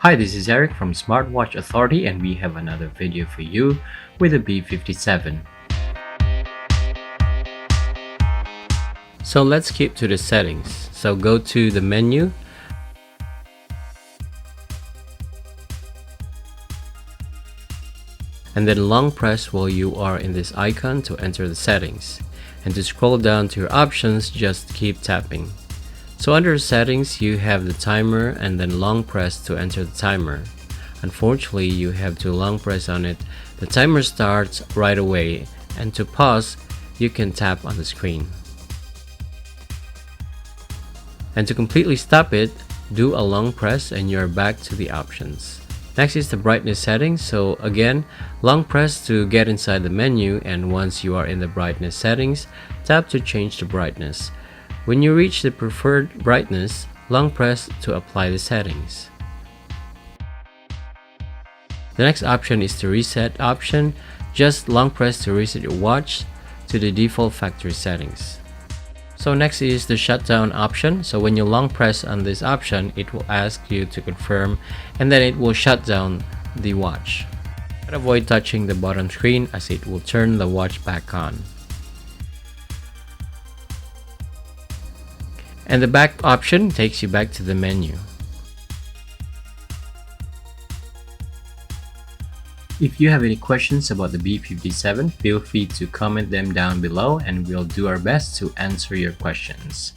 Hi, this is Eric from Smartwatch Authority and we have another video for you with the B57. So let's skip to the settings. So go to the menu and then long press while you are in this icon to enter the settings. And to scroll down to your options, just keep tapping. So under settings, you have the timer and then long press to enter the timer. Unfortunately, you have to long press on it. The timer starts right away, and to pause, you can tap on the screen. And to completely stop it, do a long press and you're back to the options. Next is the brightness settings. So again, long press to get inside the menu, and once you are in the brightness settings, tap to change the brightness. When you reach the preferred brightness, long press to apply the settings. The next option is the reset option. Just long press to reset your watch to the default factory settings. So next is the shutdown option. So when you long press on this option, it will ask you to confirm and then it will shut down the watch. But avoid touching the bottom screen as it will turn the watch back on. And the back option takes you back to the menu. If you have any questions about the B57, feel free to comment them down below and we'll do our best to answer your questions.